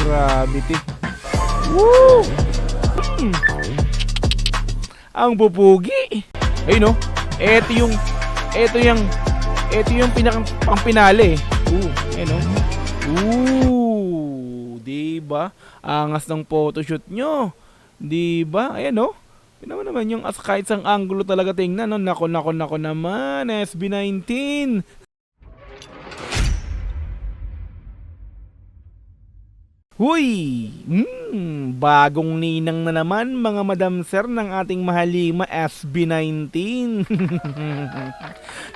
Gravity. Woo! Hmm. Ang pupugi. Ayun no. Ito yung pinakang pangpinali. Ayun no. Diba? Angas ng photoshoot nyo. Diba? Ayan no. Pinaman naman yung kahit sang angulo talaga tingnan no. Nako naman. SB19. Huy! Bagong ninang na naman mga madam sir ng ating mahalima SB19.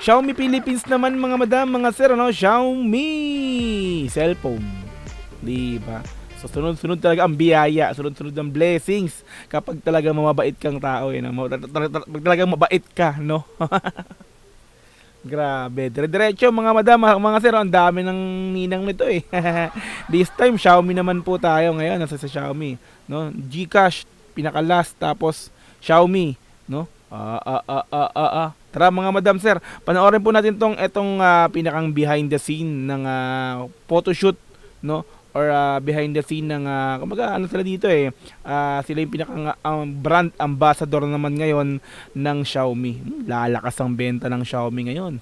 Xiaomi Philippines naman mga madam, mga sir, ano? Xiaomi cellphone. Diba? So sunod-sunod talaga ang biyaya, sunod-sunod ang blessings kapag talaga mabait kang tao, eh, no? Talagang mabait ka, no? Grabe, dire-diretso mga madam, mga sir, ang dami ng ninang nito eh. This time Xiaomi naman po tayo ngayon, nasa sa Xiaomi, no? GCash pinaka-last, tapos Xiaomi, no? Tara mga madam sir, panoorin po natin etong pinakang behind the scene ng photoshoot, no? Or behind the scene ng kumbaga ano sila dito eh, sila yung pinakang brand ambassador naman ngayon ng Xiaomi. Lalakas ang benta ng Xiaomi ngayon.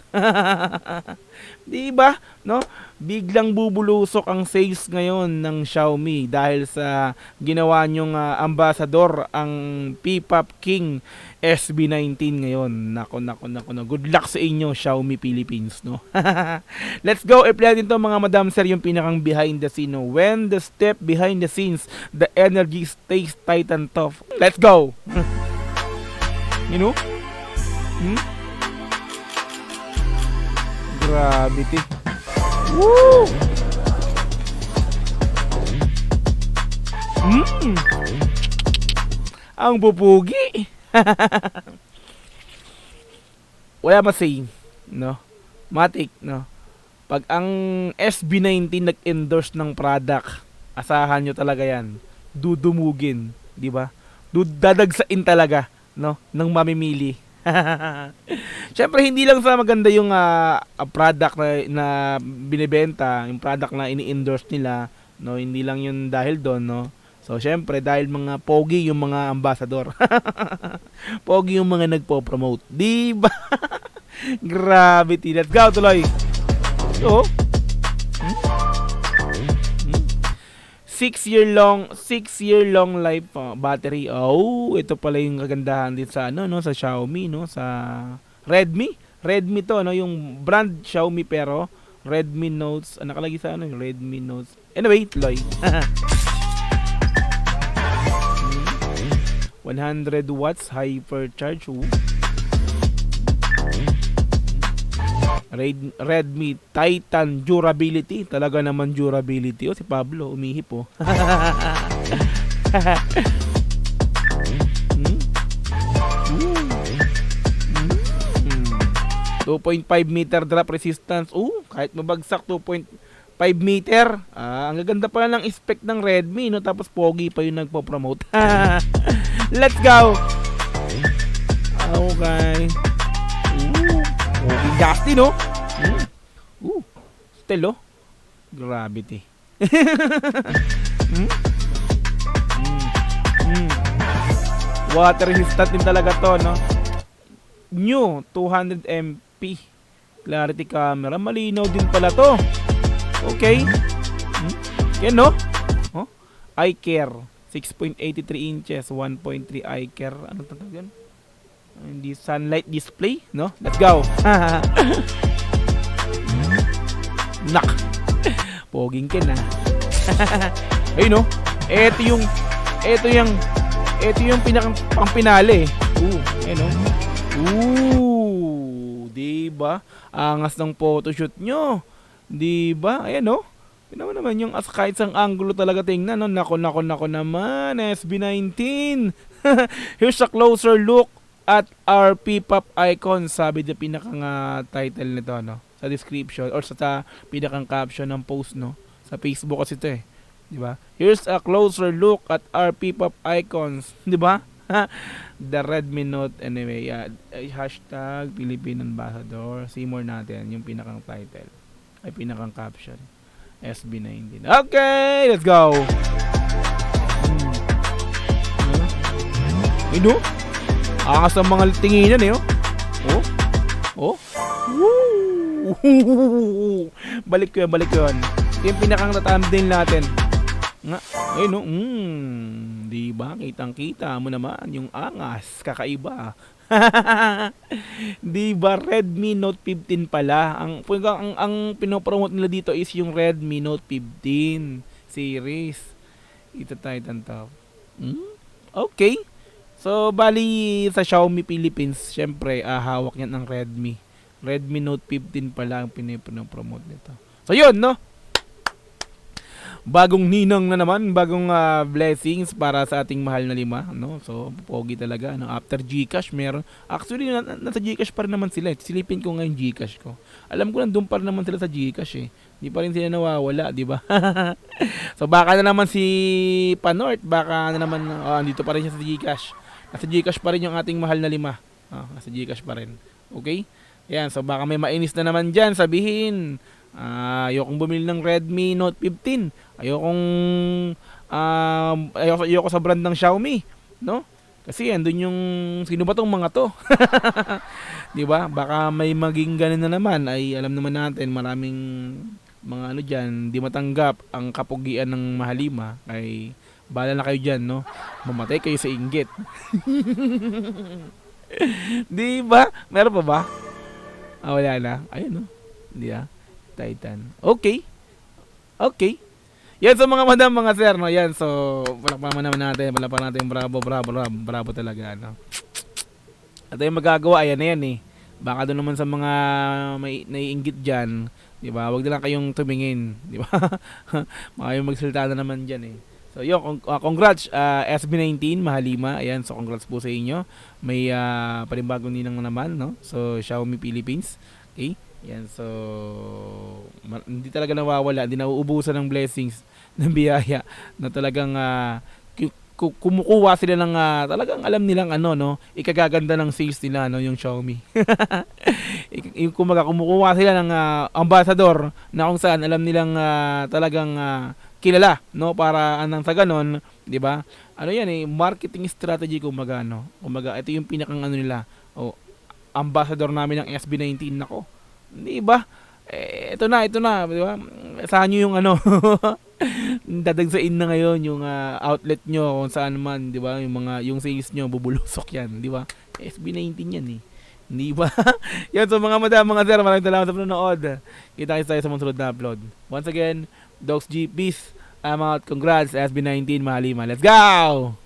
'Di ba? No? Biglang bubulusok ang sales ngayon ng Xiaomi dahil sa ginawa nyong ambassador ang P-Pop King SB19 ngayon. Nako. Good luck sa inyo Xiaomi Philippines, no? Let's go. I-play natin to mga madam sir yung pinakang behind the scene, no? When the step behind the scenes, the energy stays tight and tough. Let's go. You know? Gravity. Woo! Ang pupugi. Wala masay, no? Matik, no? Pag ang SB19 nag-endorse ng product, asahan nyo talaga yan. Dudumugin, di ba? Dadagsain talaga, no? Ng mamimili. Siyempre hindi lang sa maganda yung product na binebenta, yung product na ini-endorse nila, no? Hindi lang yun dahil doon, no? So siyempre dahil mga pogi yung mga ambassador. Pogi yung mga nagpo-promote, di ba? Gravity, let's go tuloy. So 6 year long life battery. Ito pala yung kagandahan din sa no, sa Xiaomi, no, sa Redmi to, no, yung brand Xiaomi pero Redmi Notes, nakalagay sa yung Redmi Notes. Anyway, tuloy. 100 watts hypercharge. Redmi Titan durability. Talaga naman durability. Si Pablo umihip 2.5 meter drop resistance. Kahit mabagsak 2.5 meter. Ang gaganda pala ng spec ng Redmi, no? Tapos pogi pa yung nagpo-promote. Let's go. Okay. Dusty, no? Still, gravity. Water resistant din talaga to, no? New 200 MP clarity camera. Malinaw din pala to. Okay. Yan, no? iCare 6.83 inches, 1.3 iCare. Ano tawag yan? Hindi sunlight display, no? Let's go. Nak. Poging ken Ayun, no? Ito yung pinakang pangpinali. Ayun, no? Diba? Angas ng photoshoot nyo. Diba? Ayan, no? Naman yung kahit sang angulo talaga tingnan, no? Nako naman, SB19. Here's a closer look at our P-Pop icon, sabi na pinakang title nito, no? Sa description or sa pinakang caption ng post, no? Sa Facebook kasi ito, eh. Di ba? Here's a closer look at our P-Pop icons, di ba? The Redmi Note, anyway, hashtag Philippine Ambassador. See more natin yung pinakang title ay pinakang caption. SB19. Okay, let's go. Ino? Angas ang mga tinginan eh, oh. Oh. Woo! Balik ko yan. Yung pinakang thumbnail natin. Nga, ayun, oh. Di ba? Kitang-kita mo naman yung angas, kakaiba. Di ba Redmi Note 15 pala? Ang pinopromote nila dito is yung Redmi Note 15 series. Ito tayo tantaw. Okay. So bali sa Xiaomi Philippines, syempre hawak niyan ng Redmi Note 15 pala ang pinopromote nito. So yun, no? Bagong ninang na naman, bagong blessings para sa ating mahal na lima, no? So pogi talaga, no? After GCash meron. Actually nasa GCash pa rin naman sila. Silipin ko ngayon GCash ko. Alam ko nandun pa rin naman sila sa GCash eh. Di pa rin sila nawawala, di ba? So baka na naman si Panort, baka na naman andito pa rin siya sa GCash. Nasa GCash pa rin yung ating mahal na lima. Nasa GCash pa rin. Okay? Yan, so baka may mainis na naman dyan, sabihin, ayokong bumili ng Redmi Note 15. Ayoko sa brand ng Xiaomi, no? Kasi andun yung sino ba tong mga to? 'Di ba? Baka may maging ganun na naman, ay alam naman natin maraming mga ano diyan, di matanggap ang kapugian ng mahalima, ay bala na kayo diyan, no? Mamatay kayo sa inggit. 'Di ba? Meron pa ba? Wala na. Ayun, no. Hindi Titan. Okay. Yan, so mga madam, mga sir, no? Yan, so palakpakan naman natin. Palakpakan natin. Bravo talaga, no? At yung magagawa, ayan na yan eh. Baka doon naman sa mga may naiinggit dyan, di ba? Huwag na lang kayong tumingin, di ba? Makayong magsalita na naman dyan eh. So yun, congrats SB19 Mahalima. Ayan, so congrats po sa inyo. May panibagong ninang naman, no? So Xiaomi Philippines. Okay? Yan, so hindi talaga nawawala, hindi nauubusan ng blessings, ng biyaya na talagang kumukuha sila ng talagang alam nilang ano, no, ikagaganda ng sales nila, no, yung Xiaomi. Yung kumaga kumukuha sila ng ambassador na kung saan alam nilang talagang kilala, no, para anang sa ganon, 'di ba? Ano 'yan eh, marketing strategy kumaga, no. Kumaga ito yung pinakang ano nila. Ambassador namin ng SB19 nako. 'Di ba? Ito na, 'di ba? Saan niyo yung ano? Dadagsain na ngayon yung outlet nyo kung saan man, 'di ba? Yung sales nyo bubulusok 'yan, 'di ba? SB19 'yan eh. Hindi ba? Yan, so mga madam, mga sir, maraming salamat sa panonood. Kita-kits tayo sa mga sunod na upload. Once again, Dogs G, peace. I'm out. Congrats, SB19 Mahalima. Let's go!